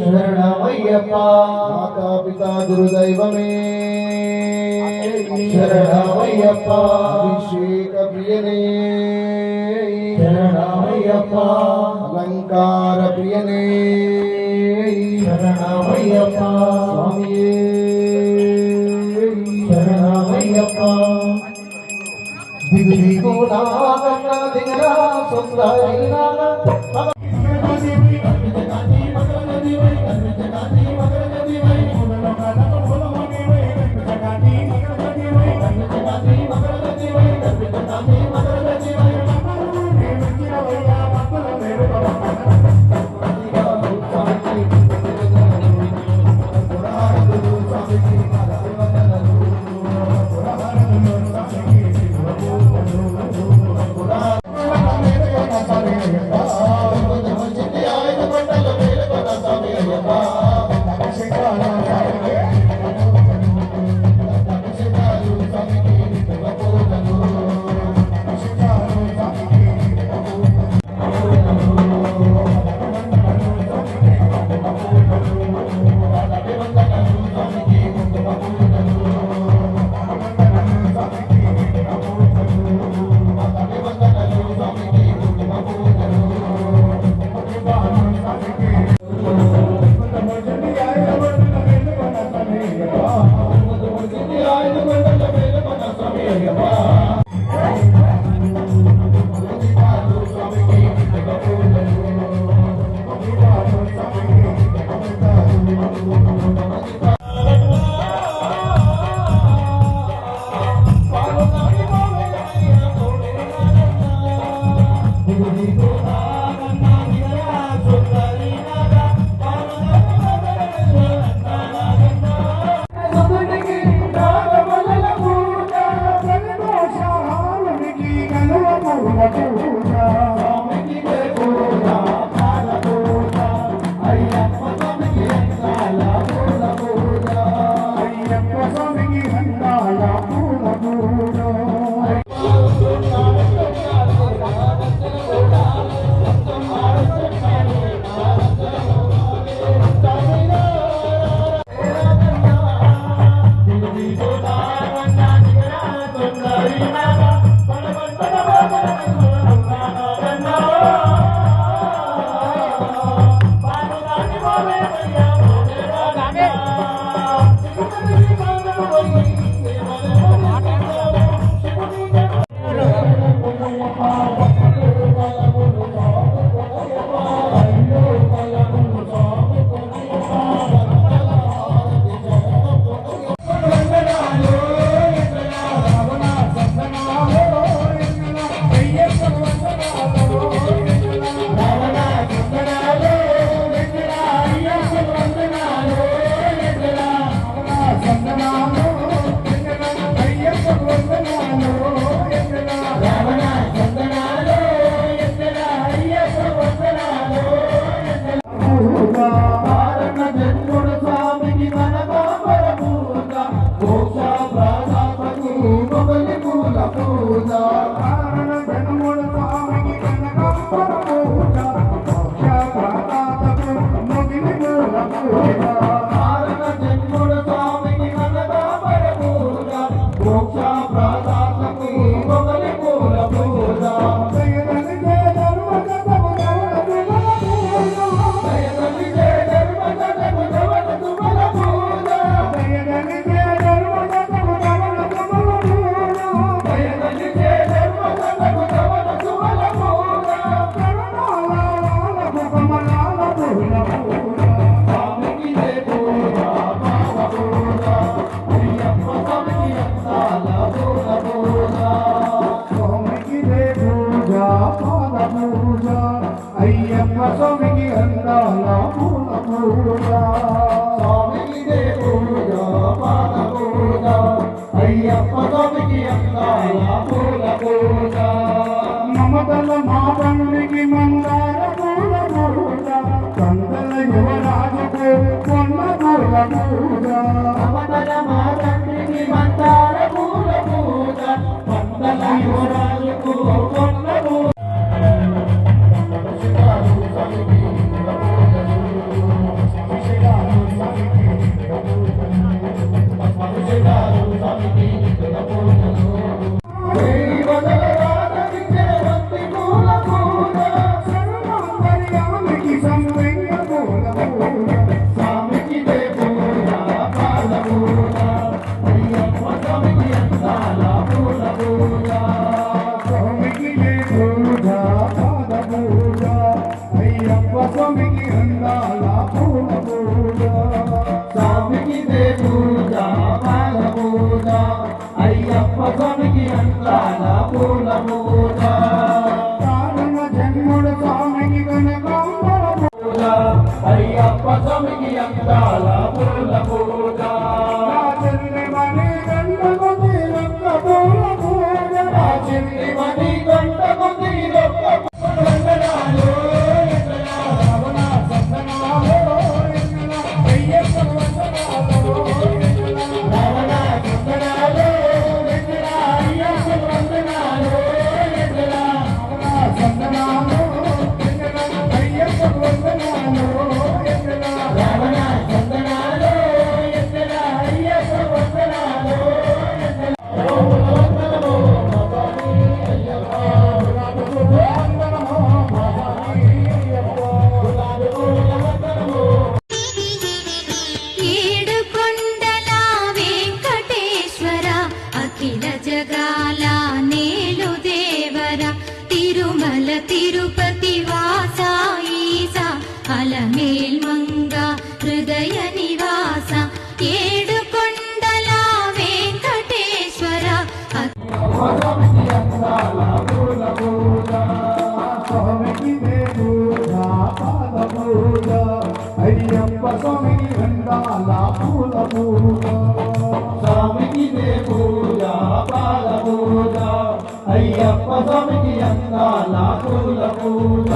శరణమయ్యప్ప మాతాపితా గురుదైవమే శరణమయ్యప్ప అభిషేక ప్రియనే శరణమయ్యప్ప అలంకార ప్రియనే శరణమయ్యప్ప స్వామియే శరణమయ్యప్ప దిగు దిగు నాగన్న దిగరా సుందరి నాగ మమతల మాతండికి మందార పూల పూజ కందల యువరాజుకు కొన్న పూల పూజ మమతల మాతండికి మందార పూల పూజ కందల యువరాజుకు కొన్న పూజ అయ్యప్ప స్వామికి అందాల పూల పూజ స్వామికి దే పూజ పాల పూజ అయ్యప్ప స్వామికి అందాల పూల పూజ కారణ జన్ముడు స్వామికి కనకాంబర పూజ అయ్యప్ప స్వామికి అందాల పూల పూజ చెల్లిమణి గంటకు తీరొక్క పూల పూజ చిన్ని గంటకు తీరొక్క వందనాలు రమణ సంతనాలో అయ్యప్ప వందనాలో రమణ వందనాలు అయ్యప్ప వందనాలు సంతనాలో అయ్యప్ప వందనాలో రమణ వందనాలు అయ్యప్ప వందనాలు ఏడు కొండల వెంకటేశ్వర అఖిల జగాల నేలు దేవర తిరుమల తిరుపతి వాస ఈస అలమేల్ మంగ హృదయ నివాస ఏడు కొండల వెంకటేశ్వర స్వామికి పూజ పాద పూజ అయ్యప్ప స్వామికి గండాల పూల పూజ స్వామికి దే పూజ పాల పూజ అయ్యప్ప స్వామికి అందాల పూల పూజ